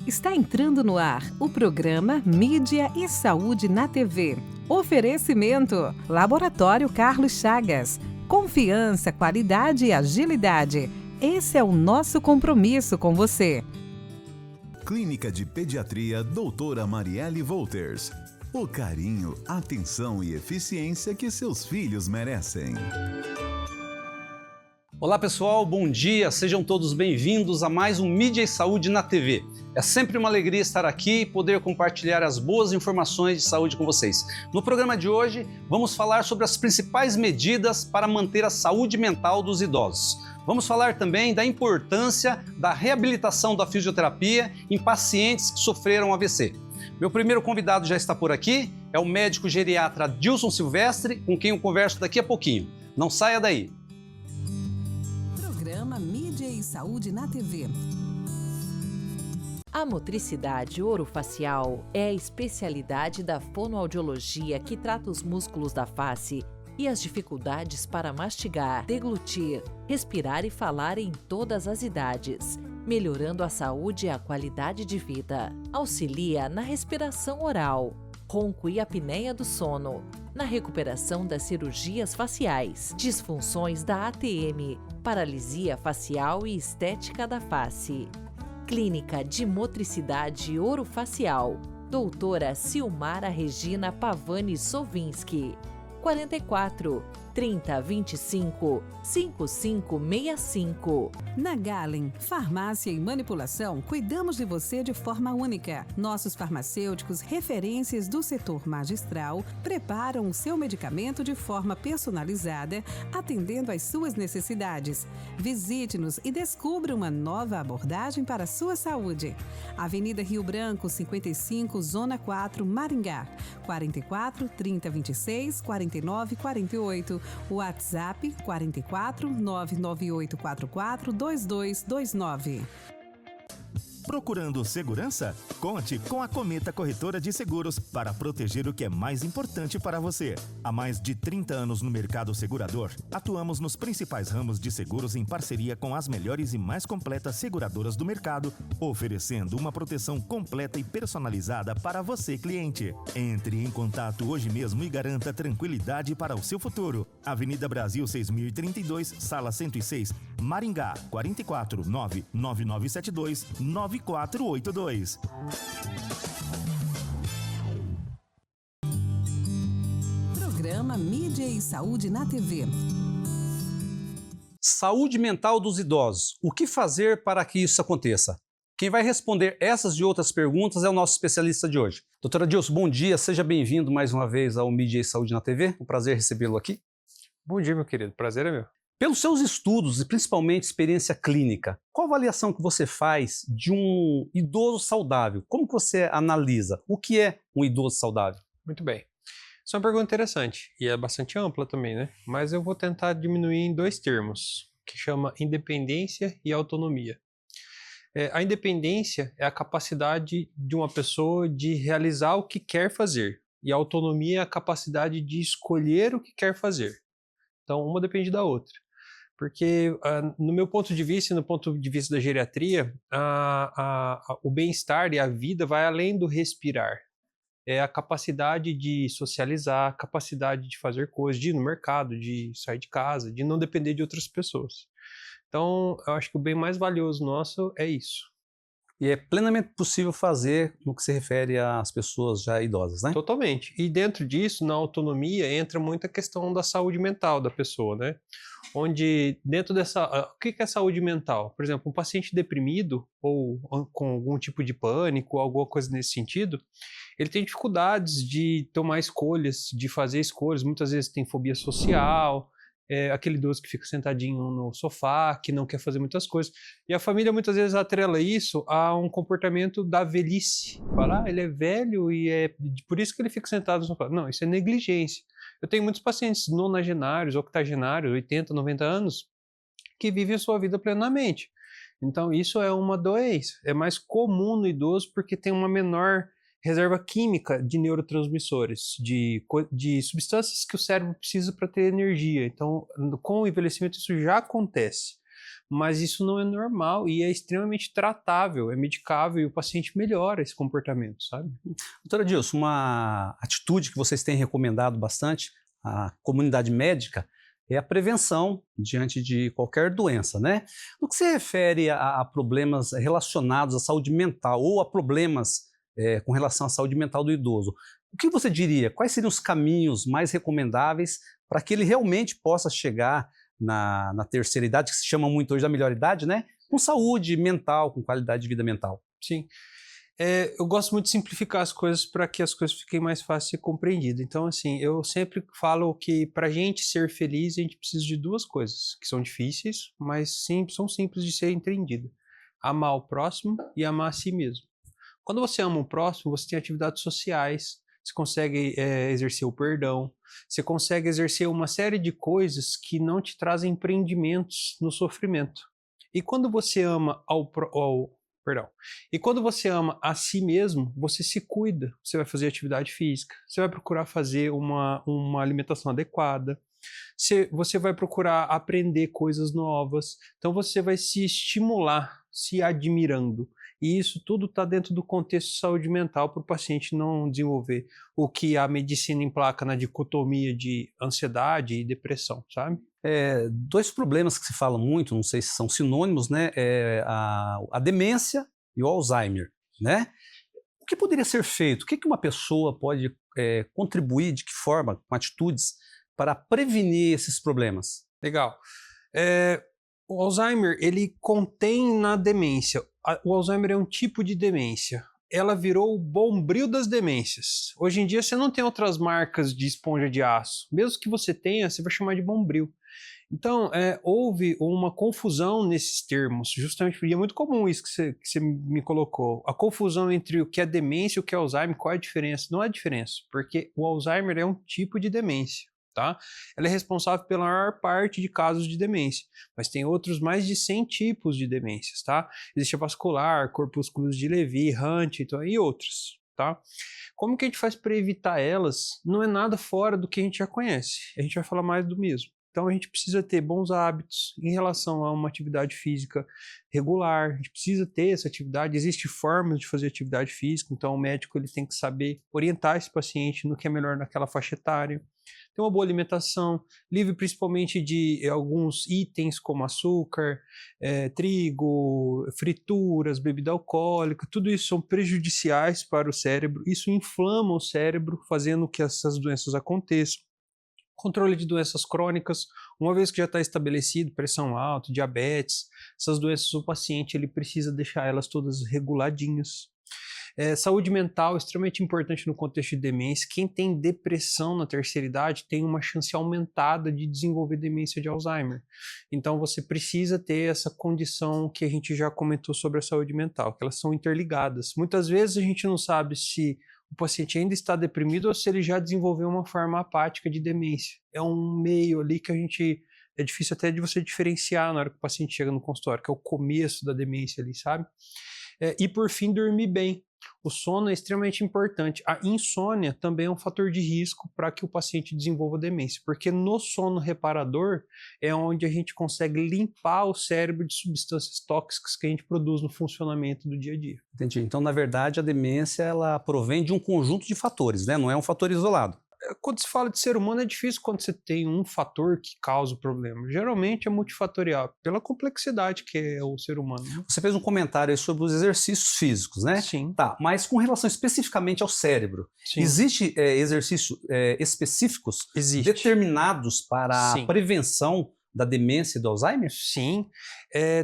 Está entrando no ar o programa Mídia e Saúde na TV. Oferecimento: Laboratório Carlos Chagas. Confiança, qualidade e agilidade. Esse é o nosso compromisso com você. Clínica de Pediatria Doutora Marielle Wolters. O carinho, atenção e eficiência que seus filhos merecem. Olá pessoal, bom dia, sejam todos bem-vindos a mais um Mídia e Saúde na TV. É sempre uma alegria estar aqui e poder compartilhar as boas informações de saúde com vocês. No programa de hoje, vamos falar sobre as principais medidas para manter a saúde mental dos idosos. Vamos falar também da importância da reabilitação da fisioterapia em pacientes que sofreram AVC. Meu primeiro convidado já está por aqui, é o médico geriatra Dilson Silvestre, com quem eu converso daqui a pouquinho. Não saia daí! Programa Mídia e Saúde na TV. A motricidade orofacial é a especialidade da fonoaudiologia que trata os músculos da face e as dificuldades para mastigar, deglutir, respirar e falar em todas as idades, melhorando a saúde e a qualidade de vida. Auxilia na respiração oral, ronco e apneia do sono, na recuperação das cirurgias faciais, disfunções da ATM, paralisia facial e estética da face. Clínica de Motricidade Orofacial, doutora Silmara Regina Pavani Sovinski, 44 30 25 5565. Na Galen, Farmácia e Manipulação, cuidamos de você de forma única. Nossos farmacêuticos, referências do setor magistral, preparam o seu medicamento de forma personalizada, atendendo às suas necessidades. Visite-nos e descubra uma nova abordagem para a sua saúde. Avenida Rio Branco, 55, Zona 4, Maringá. 44 30 26 49 48. WhatsApp 44 99844 2229. Procurando segurança? Conte com a Cometa Corretora de Seguros para proteger o que é mais importante para você. Há mais de 30 anos no mercado segurador, atuamos nos principais ramos de seguros em parceria com as melhores e mais completas seguradoras do mercado, oferecendo uma proteção completa e personalizada para você, cliente. Entre em contato hoje mesmo e garanta tranquilidade para o seu futuro. Avenida Brasil 6032, Sala 106, Maringá, 44 99972 9482. Programa Mídia e Saúde na TV. Saúde mental dos idosos. O que fazer para que isso aconteça? Quem vai responder essas e outras perguntas é o nosso especialista de hoje. Doutora Dilson, bom dia, seja bem-vindo mais uma vez ao Mídia e Saúde na TV. Um prazer recebê-lo aqui. Bom dia, meu querido. Prazer é meu. Pelos seus estudos e principalmente experiência clínica, qual a avaliação que você faz de um idoso saudável? Como que você analisa? O que é um idoso saudável? Muito bem. Isso é uma pergunta interessante e é bastante ampla também, né? Mas eu vou tentar diminuir em dois termos, que chama independência e autonomia. A independência é a capacidade de uma pessoa de realizar o que quer fazer, e a autonomia é a capacidade de escolher o que quer fazer. Então, uma depende da outra. Porque, no meu ponto de vista e no ponto de vista da geriatria, o bem-estar e a vida vai além do respirar. É a capacidade de socializar, a capacidade de fazer coisas, de ir no mercado, de sair de casa, de não depender de outras pessoas. Então, eu acho que o bem mais valioso nosso é isso. E é plenamente possível fazer no que se refere às pessoas já idosas, né? Totalmente. E dentro disso, na autonomia, entra muito a questão da saúde mental da pessoa, né? Onde dentro dessa... O que é saúde mental? Por exemplo, um paciente deprimido ou com algum tipo de pânico, alguma coisa nesse sentido, ele tem dificuldades de tomar escolhas, de fazer escolhas, muitas vezes tem fobia social, aquele idoso que fica sentadinho no sofá, que não quer fazer muitas coisas. E a família muitas vezes atrela isso a um comportamento da velhice. Fala, ele é velho e é por isso que ele fica sentado no sofá. Não, isso é negligência. Eu tenho muitos pacientes nonagenários, octogenários, 80, 90 anos, que vivem a sua vida plenamente. Então isso é uma doença. É mais comum no idoso porque tem uma menor reserva química de neurotransmissores, de substâncias que o cérebro precisa para ter energia. Então, com o envelhecimento, isso já acontece. mas isso não é normal e é extremamente tratável, é medicável e o paciente melhora esse comportamento, sabe? Doutora Dilson, uma atitude que vocês têm recomendado bastante à comunidade médica é a prevenção diante de qualquer doença, né? No que se refere a problemas relacionados à saúde mental ou a problemas com relação à saúde mental do idoso, o que você diria? Quais seriam os caminhos mais recomendáveis para que ele realmente possa chegar na terceira idade, que se chama muito hoje da melhor idade, né? Com saúde mental, com qualidade de vida mental? Sim. Eu gosto muito de simplificar as coisas para que as coisas fiquem mais fáceis de ser compreendidas. Então, assim, eu sempre falo que para a gente ser feliz, a gente precisa de duas coisas, que são difíceis, mas são simples de ser entendidas. Amar o próximo e amar a si mesmo. Quando você ama o próximo, você tem atividades sociais, você consegue exercer o perdão, você consegue exercer uma série de coisas que não te trazem empreendimentos no sofrimento. E quando você ama E quando você ama a si mesmo, você se cuida, você vai fazer atividade física, você vai procurar fazer uma alimentação adequada, você vai procurar aprender coisas novas, então você vai se estimular, se admirando. E isso tudo está dentro do contexto de saúde mental para o paciente não desenvolver o que a medicina emplaca na dicotomia de ansiedade e depressão, sabe? Dois problemas que se fala muito, não sei se são sinônimos, né? A demência e o Alzheimer, né? O que poderia ser feito? O que uma pessoa pode contribuir, de que forma, com atitudes, para prevenir esses problemas? Legal. O Alzheimer, ele contém na demência. O Alzheimer é um tipo de demência. Ela virou o bombril das demências. Hoje em dia você não tem outras marcas de esponja de aço. Mesmo que você tenha, você vai chamar de bombril. Então, houve uma confusão nesses termos, justamente porque é muito comum isso que você me colocou. A confusão entre o que é demência e o que é Alzheimer, qual é a diferença? Não há diferença, porque o Alzheimer é um tipo de demência. Tá? Ela é responsável pela maior parte de casos de demência, mas tem outros mais de 100 tipos de demências, tá? Existe a vascular, corpúsculos de Levy, Huntington e outros, tá? Como que a gente faz para evitar elas? Não é nada fora do que a gente já conhece, a gente vai falar mais do mesmo. Então a gente precisa ter bons hábitos em relação a uma atividade física regular, a gente precisa ter essa atividade, existem formas de fazer atividade física, então o médico ele tem que saber orientar esse paciente no que é melhor naquela faixa etária. Ter uma boa alimentação, livre principalmente de alguns itens como açúcar, trigo, frituras, bebida alcoólica, tudo isso são prejudiciais para o cérebro, isso inflama o cérebro, fazendo que essas doenças aconteçam. Controle de doenças crônicas, uma vez que já está estabelecido, pressão alta, diabetes, essas doenças o paciente ele precisa deixar elas todas reguladinhas. Saúde mental, extremamente importante no contexto de demência. Quem tem depressão na terceira idade tem uma chance aumentada de desenvolver demência de Alzheimer. Então você precisa ter essa condição que a gente já comentou sobre a saúde mental, que elas são interligadas. Muitas vezes a gente não sabe se o paciente ainda está deprimido ou se ele já desenvolveu uma forma apática de demência. É um meio ali que é difícil até de você diferenciar na hora que o paciente chega no consultório, que é o começo da demência ali, sabe? E por fim, dormir bem. O sono é extremamente importante. A insônia também é um fator de risco para que o paciente desenvolva demência, porque no sono reparador é onde a gente consegue limpar o cérebro de substâncias tóxicas que a gente produz no funcionamento do dia a dia. Entendi. Então, na verdade, a demência ela provém de um conjunto de fatores, né? Não é um fator isolado. Quando se fala de ser humano é difícil quando você tem um fator que causa o problema. Geralmente é multifatorial, pela complexidade que é o ser humano. Né? Você fez um comentário aí sobre os exercícios físicos, né? Sim. Tá, mas com relação especificamente ao cérebro, Sim. existe exercícios específicos determinados para a prevenção da demência e do Alzheimer? Sim,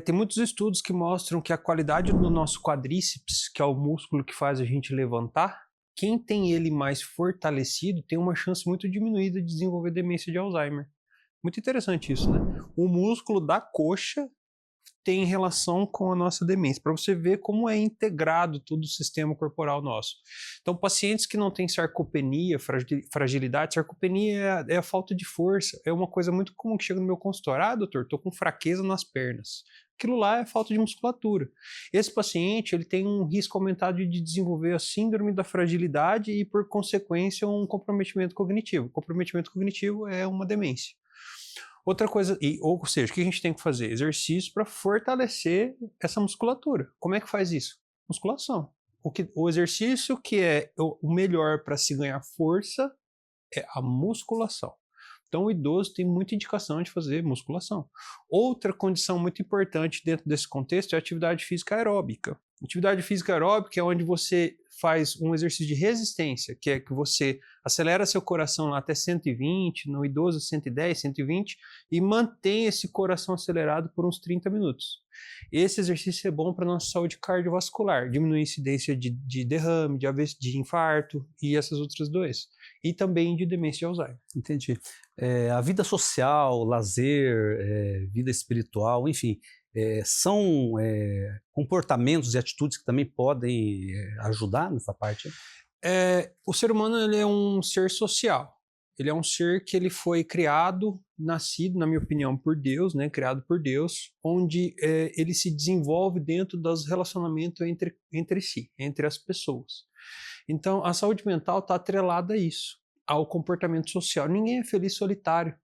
tem muitos estudos que mostram que a qualidade do nosso quadríceps, que é o músculo que faz a gente levantar, quem tem ele mais fortalecido tem uma chance muito diminuída de desenvolver demência de Alzheimer. Muito interessante isso, né? O músculo da coxa tem relação com a nossa demência, para você ver como é integrado todo o sistema corporal nosso. Então, pacientes que não têm sarcopenia, fragilidade, sarcopenia é a falta de força, é uma coisa muito comum que chega no meu consultório. Doutor, estou com fraqueza nas pernas. Aquilo lá é falta de musculatura. Esse paciente ele tem um risco aumentado de desenvolver a síndrome da fragilidade e, por consequência, um comprometimento cognitivo. O comprometimento cognitivo é uma demência. Outra coisa, ou seja, o que a gente tem que fazer? Exercício para fortalecer essa musculatura. Como é que faz isso? Musculação. O exercício que é o melhor para se ganhar força é a musculação. Então, o idoso tem muita indicação de fazer musculação. Outra condição muito importante dentro desse contexto é a atividade física aeróbica. Atividade física aeróbica é onde você faz um exercício de resistência, que é que você acelera seu coração lá até 120, no idoso 110, 120, e mantém esse coração acelerado por uns 30 minutos. Esse exercício é bom para a nossa saúde cardiovascular, diminui a incidência de derrame, de infarto e essas outras doenças. E também de demência de Alzheimer. Entendi. A vida social, lazer, vida espiritual, enfim, são comportamentos e atitudes que também podem ajudar nessa parte? O ser humano ele é um ser social. Ele é um ser que ele foi criado, nascido, na minha opinião, por Deus, né? Criado por Deus, onde ele se desenvolve dentro dos relacionamentos entre si, entre as pessoas. Então, a saúde mental está atrelada a isso, ao comportamento social. Ninguém é feliz solitário.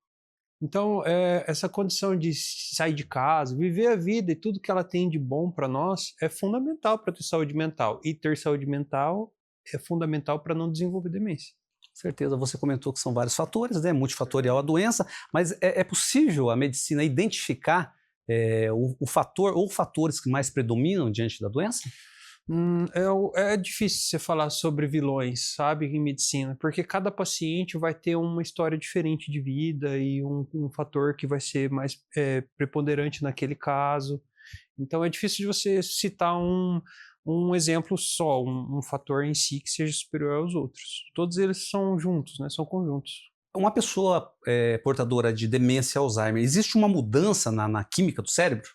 Então, essa condição de sair de casa, viver a vida e tudo que ela tem de bom para nós é fundamental para ter saúde mental. E ter saúde mental é fundamental para não desenvolver demência. Certeza, você comentou que são vários fatores, né? Multifatorial a doença, mas é possível a medicina identificar o fator ou fatores que mais predominam diante da doença? É difícil você falar sobre vilões, sabe, em medicina, porque cada paciente vai ter uma história diferente de vida e um fator que vai ser mais preponderante naquele caso. Então é difícil de você citar um exemplo só, um fator em si que seja superior aos outros. Todos eles são juntos, né? São conjuntos. Uma pessoa portadora de demência Alzheimer, existe uma mudança na química do cérebro?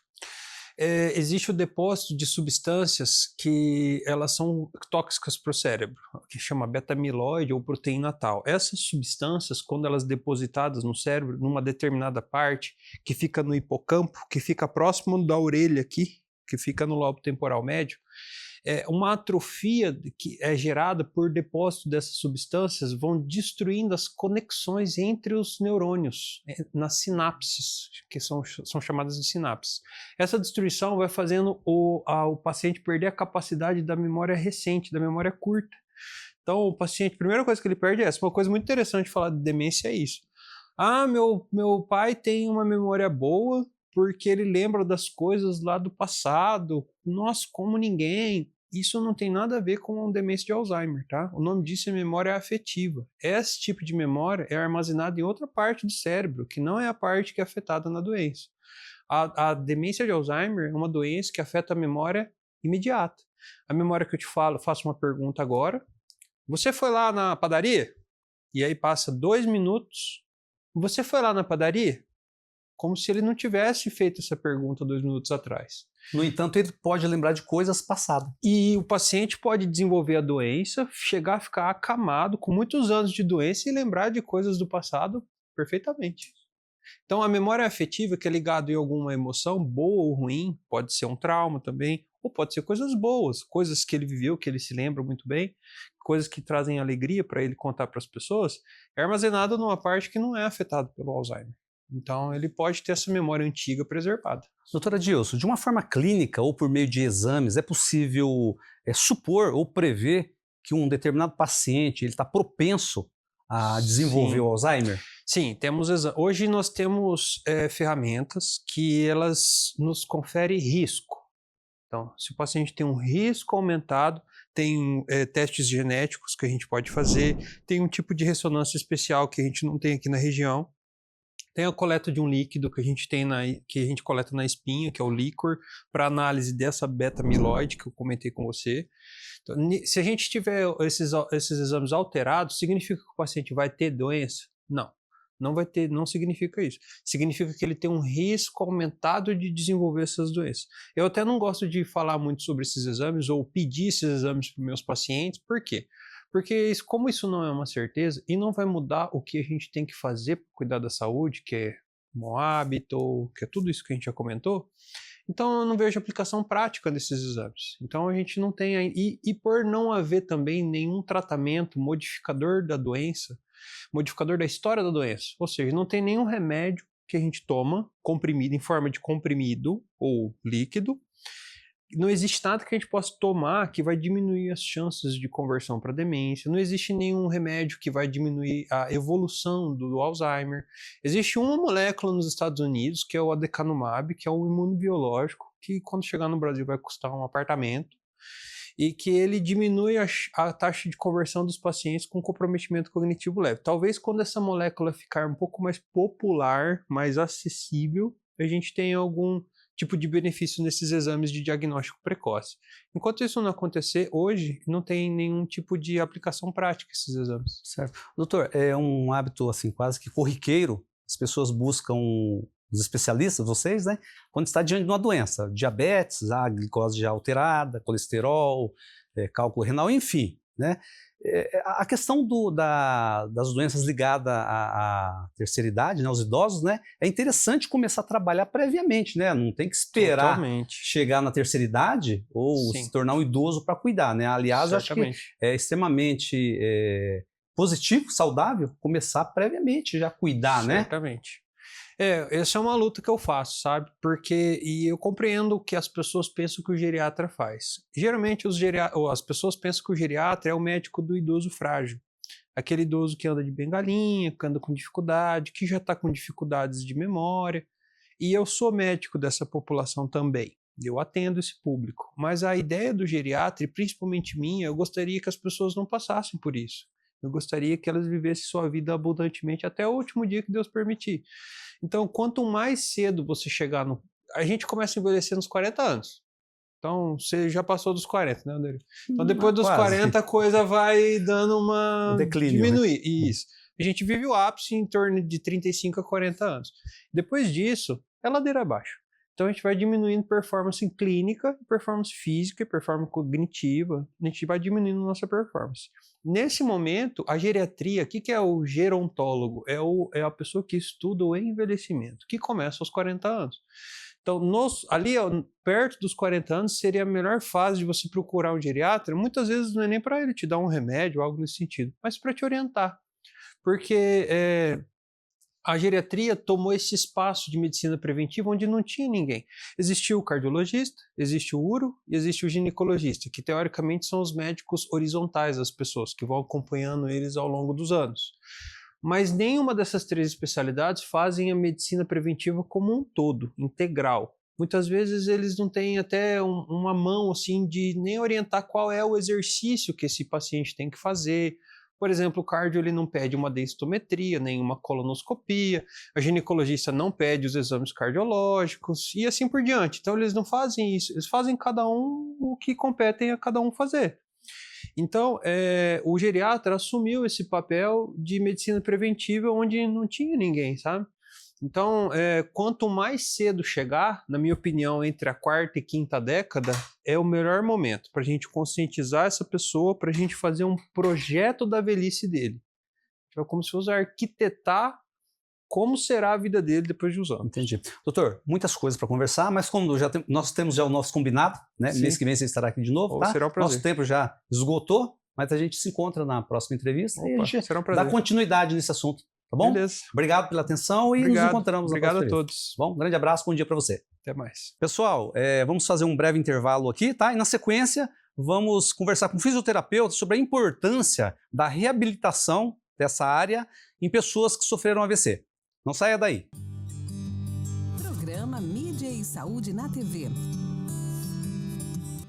Existe o depósito de substâncias que elas são tóxicas para o cérebro, que chama beta-amiloide ou proteína tal. Essas substâncias, quando elas depositadas no cérebro, numa determinada parte, que fica no hipocampo, que fica próximo da orelha aqui, que fica no lobo temporal médio, uma atrofia que é gerada por depósito dessas substâncias vão destruindo as conexões entre os neurônios, nas sinapses, que são chamadas de sinapses. Essa destruição vai fazendo o paciente perder a capacidade da memória recente, da memória curta. Então, o paciente, a primeira coisa que ele perde é essa. Uma coisa muito interessante de falar de demência é isso. Meu pai tem uma memória boa, porque ele lembra das coisas lá do passado, nossa, como ninguém. Isso não tem nada a ver com demência de Alzheimer, tá? O nome disso é memória afetiva. Esse tipo de memória é armazenada em outra parte do cérebro, que não é a parte que é afetada na doença. A demência de Alzheimer é uma doença que afeta a memória imediata. A memória que eu te falo, faço uma pergunta agora. Você foi lá na padaria? E aí passa 2 minutos. Você foi lá na padaria? Como se ele não tivesse feito essa pergunta 2 minutos atrás. No entanto, ele pode lembrar de coisas passadas. E o paciente pode desenvolver a doença, chegar a ficar acamado, com muitos anos de doença e lembrar de coisas do passado perfeitamente. Então, a memória afetiva, que é ligada em alguma emoção, boa ou ruim, pode ser um trauma também, ou pode ser coisas boas, coisas que ele viveu, que ele se lembra muito bem, coisas que trazem alegria para ele contar para as pessoas, é armazenado numa parte que não é afetada pelo Alzheimer. Então, ele pode ter essa memória antiga preservada. Doutora Adilson, de uma forma clínica ou por meio de exames, é possível supor ou prever que um determinado paciente está propenso a desenvolver o Alzheimer? Sim, temos hoje nós temos ferramentas que elas nos conferem risco. Então, se o paciente tem um risco aumentado, tem testes genéticos que a gente pode fazer, tem um tipo de ressonância especial que a gente não tem aqui na região. Tem a coleta de um líquido que a gente coleta na espinha, que é o líquor, para análise dessa beta-amiloide que eu comentei com você. Então, se a gente tiver esses exames alterados, significa que o paciente vai ter doença? Não, não vai ter, não significa isso. Significa que ele tem um risco aumentado de desenvolver essas doenças. Eu até não gosto de falar muito sobre esses exames ou pedir esses exames para os meus pacientes. Por quê? Porque como isso não é uma certeza e não vai mudar o que a gente tem que fazer para cuidar da saúde, que é bom hábito, que é tudo isso que a gente já comentou, então eu não vejo aplicação prática desses exames. Então a gente não tem... E por não haver também nenhum tratamento modificador da doença, modificador da história da doença, ou seja, não tem nenhum remédio que a gente toma, comprimido, em forma de comprimido ou líquido. Não existe nada que a gente possa tomar que vai diminuir as chances de conversão para demência. Não existe nenhum remédio que vai diminuir a evolução do Alzheimer. Existe uma molécula nos Estados Unidos, que é o adecanumab, que é um imunobiológico, que quando chegar no Brasil vai custar um apartamento, e que ele diminui a taxa de conversão dos pacientes com comprometimento cognitivo leve. Talvez quando essa molécula ficar um pouco mais popular, mais acessível, a gente tenha algum tipo de benefício nesses exames de diagnóstico precoce. Enquanto isso não acontecer, hoje não tem nenhum tipo de aplicação prática esses exames. Certo. Doutor, é um hábito assim quase que corriqueiro, as pessoas buscam os especialistas, vocês, né, quando está diante de uma doença, diabetes, a glicose já alterada, colesterol, cálculo renal, enfim, né? A questão das doenças ligadas à terceira idade, né, aos idosos, né, é interessante começar a trabalhar previamente, né? Não tem que esperar chegar na terceira idade ou se tornar um idoso para cuidar, né? Aliás, eu acho que é extremamente positivo, saudável, começar previamente já a cuidar, né? Certamente. Essa é uma luta que eu faço, sabe? E eu compreendo o que as pessoas pensam que o geriatra faz. Geralmente as pessoas pensam que o geriatra é o médico do idoso frágil. Aquele idoso que anda de bengalinha, que anda com dificuldade, que já está com dificuldades de memória. E eu sou médico dessa população também. Eu atendo esse público. Mas a ideia do geriatra, e principalmente minha, eu gostaria que as pessoas não passassem por isso. Eu gostaria que elas vivessem sua vida abundantemente até o último dia que Deus permitir. Então, quanto mais cedo você chegar no... A gente começa a envelhecer nos 40 anos. Então, você já passou dos 40, né, Anderson? Então, depois dos 40, a coisa vai dando uma... declínio, diminuir. Né? Isso. A gente vive o ápice em torno de 35 a 40 anos. Depois disso, é ladeira abaixo. Então, a gente vai diminuindo performance clínica, performance física, performance cognitiva. A gente vai diminuindo nossa performance. Nesse momento, a geriatria, o que é o gerontólogo? É a pessoa que estuda o envelhecimento, que começa aos 40 anos. Então, ali, perto dos 40 anos, seria a melhor fase de você procurar um geriatra. Muitas vezes não é nem para ele te dar um remédio, algo nesse sentido, mas para te orientar. Porque a geriatria tomou esse espaço de medicina preventiva onde não tinha ninguém. Existiu o cardiologista, existe o uro e existe o ginecologista, que teoricamente são os médicos horizontais das pessoas, que vão acompanhando eles ao longo dos anos. Mas nenhuma dessas três especialidades fazem a medicina preventiva como um todo, integral. Muitas vezes eles não têm até uma mão assim de nem orientar qual é o exercício que esse paciente tem que fazer. Por exemplo, o cardio ele não pede uma densitometria, nem uma colonoscopia, a ginecologista não pede os exames cardiológicos e assim por diante. Então eles não fazem isso, eles fazem cada um o que competem a cada um fazer. Então o geriatra assumiu esse papel de medicina preventiva onde não tinha ninguém, sabe? Então, quanto mais cedo chegar, na minha opinião, entre a quarta e quinta década, é o melhor momento para a gente conscientizar essa pessoa, para a gente fazer um projeto da velhice dele. Então, é como se fosse arquitetar como será a vida dele depois de uns anos. Entendi. Doutor, muitas coisas para conversar, mas como nós temos já o nosso combinado, né? Mês que vem você estará aqui de novo, tá? Será um prazer. Nosso tempo já esgotou, mas a gente se encontra na próxima entrevista e a gente será um prazer. dá continuidade nesse assunto. Tá bom? Beleza. Obrigado pela atenção e nos encontramos na próxima. Obrigado a todos. Bom, um grande abraço, bom dia para você. Até mais. Pessoal, vamos fazer um breve intervalo aqui, tá? E na sequência, vamos conversar com o fisioterapeuta sobre a importância da reabilitação dessa área em pessoas que sofreram AVC. Não saia daí. Programa Mídia e Saúde na TV.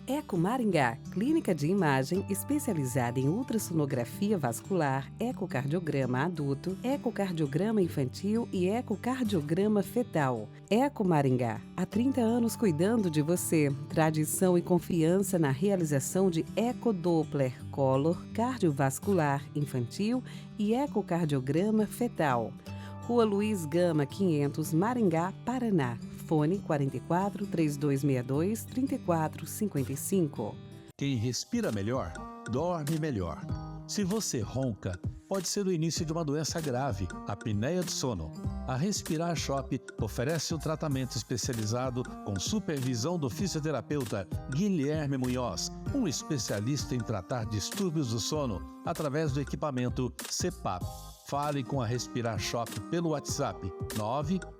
Eco Maringá, clínica de imagem especializada em ultrassonografia vascular, ecocardiograma adulto, ecocardiograma infantil e ecocardiograma fetal. Eco Maringá, há 30 anos cuidando de você. Tradição e confiança na realização de ecodoppler color, cardiovascular infantil e ecocardiograma fetal. Rua Luiz Gama, 500, Maringá, Paraná. Fone 44 3262 3455. Quem respira melhor, dorme melhor. Se você ronca, pode ser o início de uma doença grave, a apneia do sono. A Respirar Shop oferece um tratamento especializado com supervisão do fisioterapeuta Guilherme Munhoz, um especialista em tratar distúrbios do sono através do equipamento CPAP. Fale com a Respirar Shop pelo WhatsApp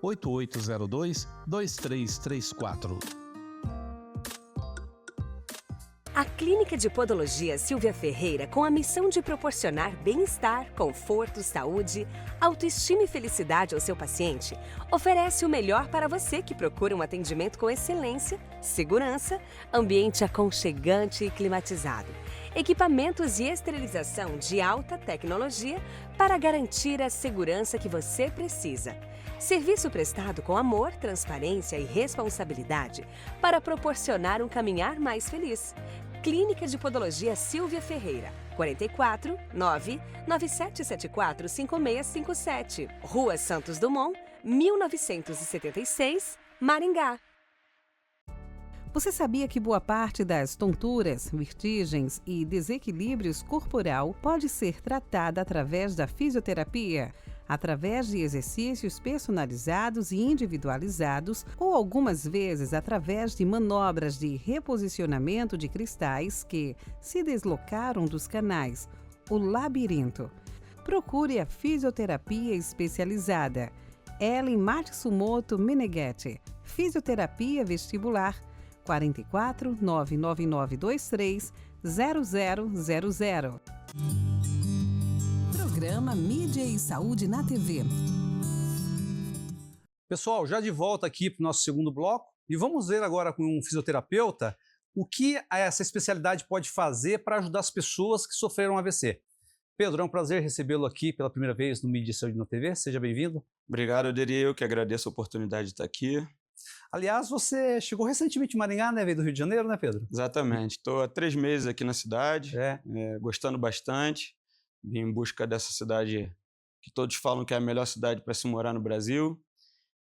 98802-2334. A Clínica de Podologia Silvia Ferreira, com a missão de proporcionar bem-estar, conforto, saúde, autoestima e felicidade ao seu paciente, oferece o melhor para você que procura um atendimento com excelência, segurança, ambiente aconchegante e climatizado, equipamentos e esterilização de alta tecnologia para garantir a segurança que você precisa. Serviço prestado com amor, transparência e responsabilidade para proporcionar um caminhar mais feliz. Clínica de Podologia Silvia Ferreira, 44 99774 5657, Rua Santos Dumont, 1976, Maringá. Você sabia que boa parte das tonturas, vertigens e desequilíbrios corporal pode ser tratada através da fisioterapia? Através de exercícios personalizados e individualizados ou algumas vezes através de manobras de reposicionamento de cristais que se deslocaram dos canais, o labirinto. Procure a fisioterapia especializada. Ellen Matsumoto Meneghetti, Fisioterapia Vestibular, 44 99923 0000. Programa Mídia e Saúde na TV. Pessoal, já de volta aqui para o nosso segundo bloco e vamos ver agora com um fisioterapeuta o que essa especialidade pode fazer para ajudar as pessoas que sofreram AVC. Pedro, é um prazer recebê-lo aqui pela primeira vez no Mídia e Saúde na TV. Seja bem-vindo. Obrigado, Aderi. Eu que agradeço a oportunidade de estar aqui. Aliás, você chegou recentemente em Maringá, né? Veio do Rio de Janeiro, né, Pedro? Exatamente. Estou há 3 meses aqui na cidade, gostando bastante. Vim em busca dessa cidade que todos falam que é a melhor cidade para se morar no Brasil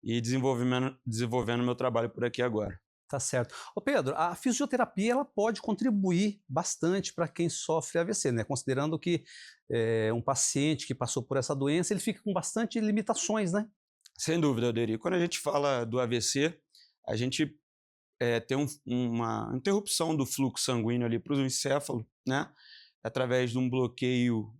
e desenvolvendo meu trabalho por aqui agora. Tá certo. Ô Pedro, a fisioterapia ela pode contribuir bastante para quem sofre AVC, né? Considerando que um paciente que passou por essa doença, ele fica com bastante limitações, né? Sem dúvida, Aderi. Quando a gente fala do AVC, a gente tem uma interrupção do fluxo sanguíneo ali para o encéfalo, né? Através de um bloqueio,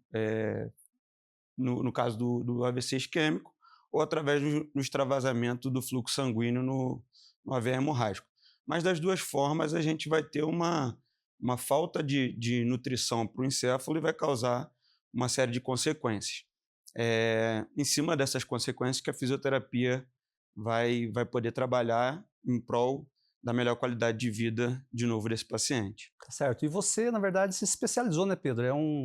no caso do AVC isquêmico, ou através do extravasamento do fluxo sanguíneo no AVE hemorrágico. Mas das duas formas a gente vai ter uma falta de nutrição para o encéfalo e vai causar uma série de consequências. Em cima dessas consequências que a fisioterapia vai poder trabalhar em prol da melhor qualidade de vida, de novo, desse paciente. Tá certo. E você, na verdade, se especializou, né, Pedro?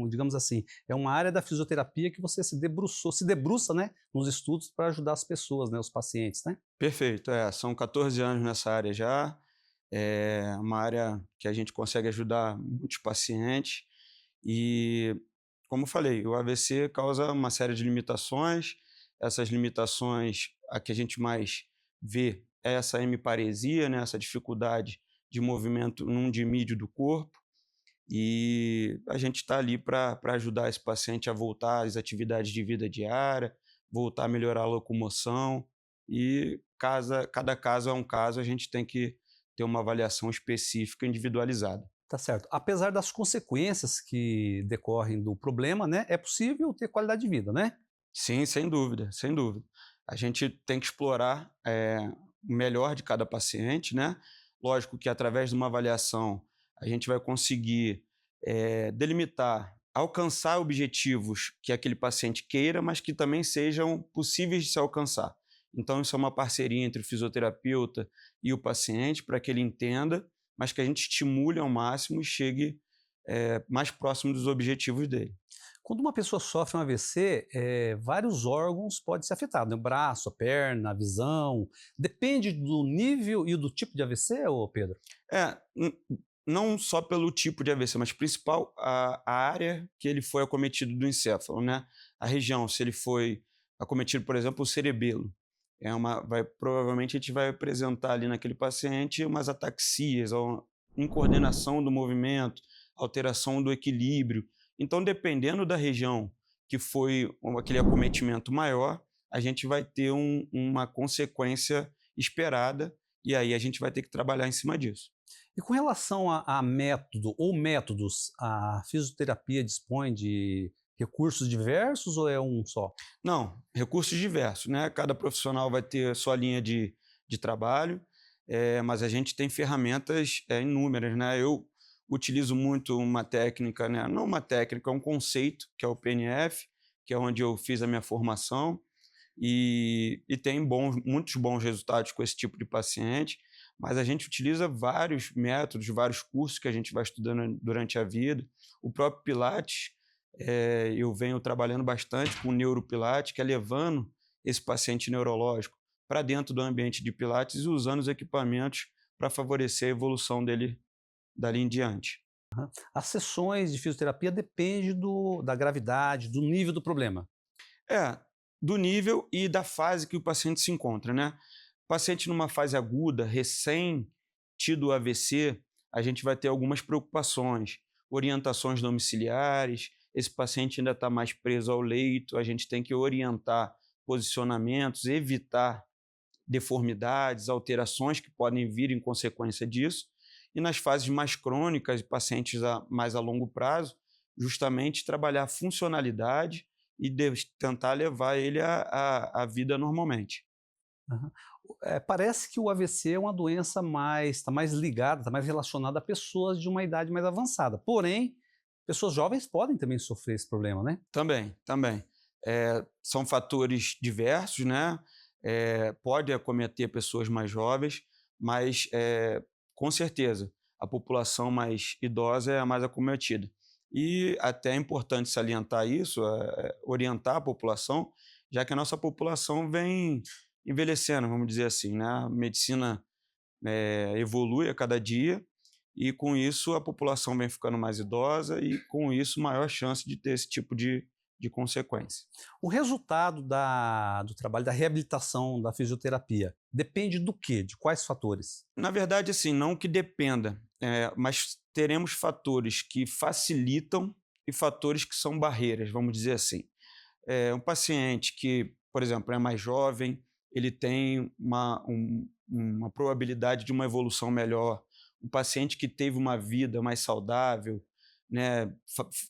Digamos assim, é uma área da fisioterapia que você se debruça, né, nos estudos para ajudar as pessoas, né, os pacientes, né? Perfeito. São 14 anos nessa área já. É uma área que a gente consegue ajudar muitos pacientes. E, como eu falei, o AVC causa uma série de limitações. Essas limitações, a que a gente mais vê é essa hemiparesia, né? Essa dificuldade de movimento num dimídio do corpo. E a gente está ali para ajudar esse paciente a voltar às atividades de vida diária, voltar a melhorar a locomoção. E cada caso é um caso, a gente tem que ter uma avaliação específica, individualizada. Tá certo. Apesar das consequências que decorrem do problema, né, é possível ter qualidade de vida, né? Sim, sem dúvida, sem dúvida. A gente tem que explorar o melhor de cada paciente, né? Lógico que através de uma avaliação a gente vai conseguir delimitar, alcançar objetivos que aquele paciente queira, mas que também sejam possíveis de se alcançar. Então isso é uma parceria entre o fisioterapeuta e o paciente para que ele entenda, mas que a gente estimule ao máximo e chegue mais próximo dos objetivos dele. Quando uma pessoa sofre um AVC, vários órgãos podem ser afetados, né? O braço, a perna, a visão. Depende do nível e do tipo de AVC, ô Pedro? Não só pelo tipo de AVC, mas principal a área que ele foi acometido do encéfalo, né? A região, se ele foi acometido, por exemplo, o cerebelo, provavelmente a gente vai apresentar ali naquele paciente umas ataxias, incoordenação do movimento, alteração do equilíbrio. Então, dependendo da região que foi aquele acometimento maior, a gente vai ter uma consequência esperada e aí a gente vai ter que trabalhar em cima disso. E com relação a método ou métodos, a fisioterapia dispõe de recursos diversos ou é um só? Não, recursos diversos, né? Cada profissional vai ter a sua linha de trabalho, mas a gente tem ferramentas inúmeras, né? Eu utilizo muito uma técnica, né? Não uma técnica, um conceito, que é o PNF, que é onde eu fiz a minha formação, e tem muitos bons resultados com esse tipo de paciente, mas a gente utiliza vários métodos, vários cursos que a gente vai estudando durante a vida. O próprio Pilates, eu venho trabalhando bastante com o Neuropilates, que é levando esse paciente neurológico para dentro do ambiente de Pilates e usando os equipamentos para favorecer a evolução dele dali em diante. As sessões de fisioterapia dependem da gravidade, do nível do problema. Do nível e da fase que o paciente se encontra, né? O paciente numa fase aguda, recém tido AVC, a gente vai ter algumas preocupações, orientações domiciliares, esse paciente ainda está mais preso ao leito, a gente tem que orientar posicionamentos, evitar deformidades, alterações que podem vir em consequência disso. E nas fases mais crônicas, pacientes mais a longo prazo, justamente trabalhar a funcionalidade e tentar levar ele à vida normalmente. Uhum. Parece que o AVC é uma doença está mais ligada, está mais relacionada a pessoas de uma idade mais avançada. Porém, pessoas jovens podem também sofrer esse problema, né? Também. São fatores diversos, né? Pode acometer pessoas mais jovens, mas com certeza a população mais idosa é a mais acometida. E até é importante salientar isso, orientar a população, já que a nossa população vem envelhecendo, vamos dizer assim, né? A medicina evolui a cada dia e, com isso, a população vem ficando mais idosa e, com isso, maior chance de ter esse tipo de consequência. O resultado do trabalho da reabilitação, da fisioterapia, depende do quê? De quais fatores? Na verdade, assim, não que dependa, mas teremos fatores que facilitam e fatores que são barreiras, vamos dizer assim. Um paciente que, por exemplo, é mais jovem, ele tem uma probabilidade de uma evolução melhor. Um paciente que teve uma vida mais saudável, né,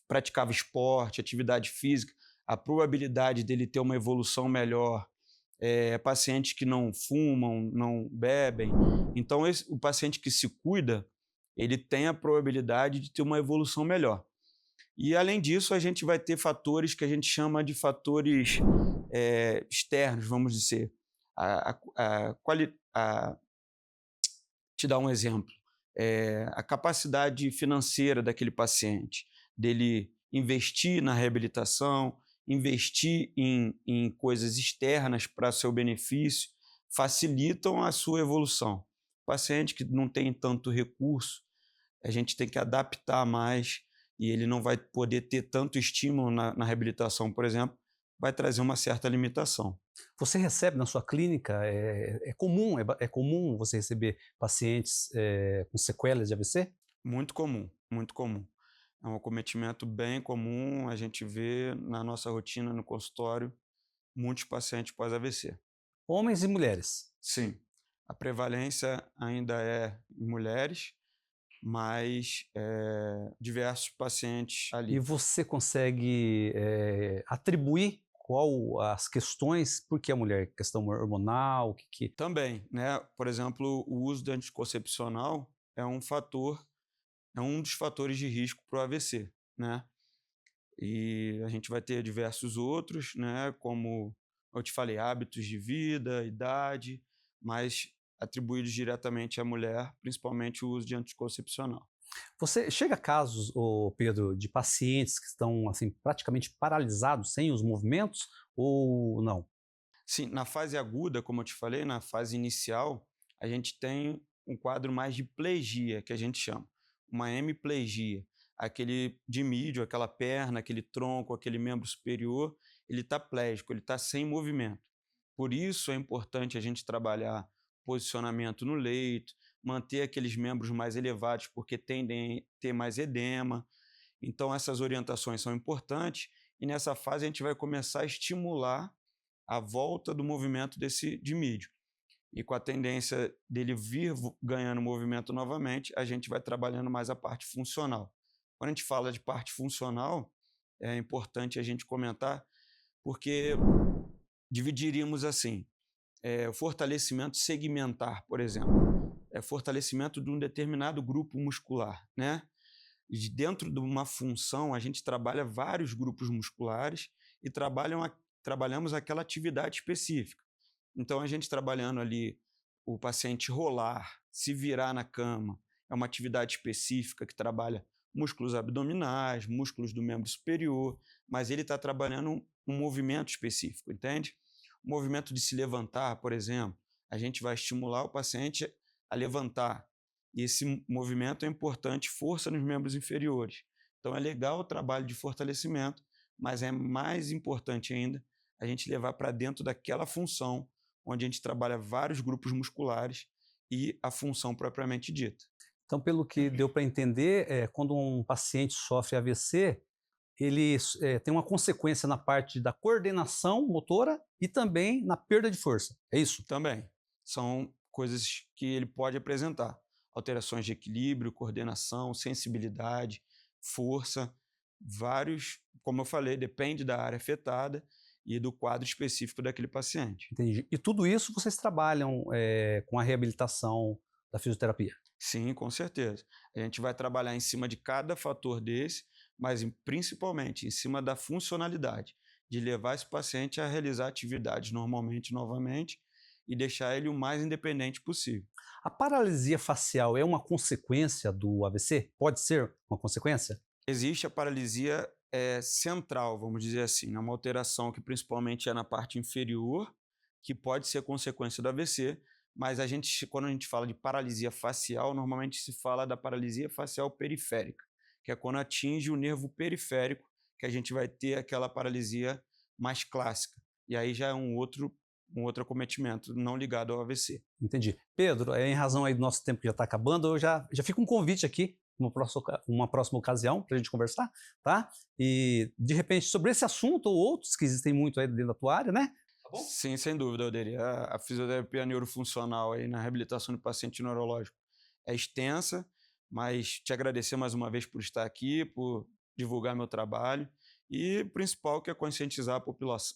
praticava esporte, atividade física, a probabilidade dele ter uma evolução melhor. Pacientes que não fumam, não bebem. Então, o paciente que se cuida, ele tem a probabilidade de ter uma evolução melhor. E, além disso, a gente vai ter fatores que a gente chama de fatores externos, vamos dizer. Te dar um exemplo. A capacidade financeira daquele paciente, dele investir na reabilitação, investir em coisas externas para seu benefício, facilitam a sua evolução. O paciente que não tem tanto recurso, a gente tem que adaptar mais e ele não vai poder ter tanto estímulo na reabilitação, por exemplo, vai trazer uma certa limitação. Você recebe na sua clínica, é comum você receber pacientes com sequelas de AVC? Muito comum, muito comum. É um acometimento bem comum, a gente vê na nossa rotina no consultório muitos pacientes pós-AVC. Homens e mulheres? Sim, a prevalência ainda é em mulheres, mas diversos pacientes ali. E você consegue atribuir qual as questões, por que a mulher? Questão hormonal? O que? Também, né? Por exemplo, o uso de anticoncepcional é um dos fatores de risco para o AVC, né? E a gente vai ter diversos outros, né? Como eu te falei, hábitos de vida, idade, mas atribuídos diretamente à mulher, principalmente o uso de anticoncepcional. Você chega a casos, Pedro, de pacientes que estão assim, praticamente paralisados, sem os movimentos, ou não? Sim, na fase aguda, como eu te falei, na fase inicial, a gente tem um quadro mais de plegia, que a gente chama. Uma hemiplegia, aquele dimídio, aquela perna, aquele tronco, aquele membro superior, ele está plégico, ele está sem movimento. Por isso é importante a gente trabalhar posicionamento no leito, manter aqueles membros mais elevados, porque tendem a ter mais edema. Então, essas orientações são importantes e nessa fase a gente vai começar a estimular a volta do movimento desse dimídio. E com a tendência dele vir ganhando movimento novamente, a gente vai trabalhando mais a parte funcional. Quando a gente fala de parte funcional, é importante a gente comentar, porque dividiríamos assim, o fortalecimento segmentar, por exemplo, é fortalecimento de um determinado grupo muscular, né? E dentro de uma função, a gente trabalha vários grupos musculares e trabalhamos aquela atividade específica. Então, a gente trabalhando ali o paciente rolar, se virar na cama, é uma atividade específica que trabalha músculos abdominais, músculos do membro superior, mas ele está trabalhando um movimento específico, entende? O movimento de se levantar, por exemplo, a gente vai estimular o paciente a levantar. E esse movimento é importante, força nos membros inferiores. Então é legal o trabalho de fortalecimento, mas é mais importante ainda a gente levar para dentro daquela função onde a gente trabalha vários grupos musculares e a função propriamente dita. Então, pelo que deu para entender, quando um paciente sofre AVC, ele tem uma consequência na parte da coordenação motora e também na perda de força. É isso? Também. São coisas que ele pode apresentar. Alterações de equilíbrio, coordenação, sensibilidade, força, vários, como eu falei, depende da área afetada e do quadro específico daquele paciente. Entendi. E tudo isso vocês trabalham com a reabilitação da fisioterapia? Sim, com certeza. A gente vai trabalhar em cima de cada fator desse, mas principalmente em cima da funcionalidade, de levar esse paciente a realizar atividades normalmente, novamente, e deixar ele o mais independente possível. A paralisia facial é uma consequência do AVC? Pode ser uma consequência? Existe a paralisia central, vamos dizer assim, uma alteração que principalmente é na parte inferior, que pode ser consequência do AVC, mas quando a gente fala de paralisia facial, normalmente se fala da paralisia facial periférica, que é quando atinge o nervo periférico, que a gente vai ter aquela paralisia mais clássica. E aí já é um outro acometimento, não ligado ao AVC. Entendi. Pedro, em razão aí do nosso tempo que já está acabando, eu já fica um convite aqui, uma próxima ocasião, para a gente conversar, tá? E, de repente, sobre esse assunto ou outros que existem muito aí dentro da tua área, né? Tá bom? Sim, sem dúvida, Alderi. A fisioterapia neurofuncional aí na reabilitação de paciente neurológico é extensa, mas te agradecer mais uma vez por estar aqui, por divulgar meu trabalho e o principal que é conscientizar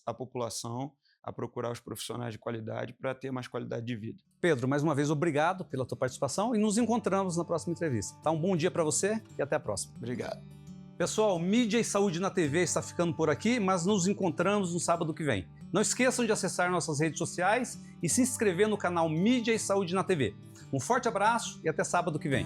a população a procurar os profissionais de qualidade para ter mais qualidade de vida. Pedro, mais uma vez, obrigado pela tua participação e nos encontramos na próxima entrevista. Tá? Um bom dia para você e até a próxima. Obrigado. Pessoal, Mídia e Saúde na TV está ficando por aqui, mas nos encontramos no sábado que vem. Não esqueçam de acessar nossas redes sociais e se inscrever no canal Mídia e Saúde na TV. Um forte abraço e até sábado que vem.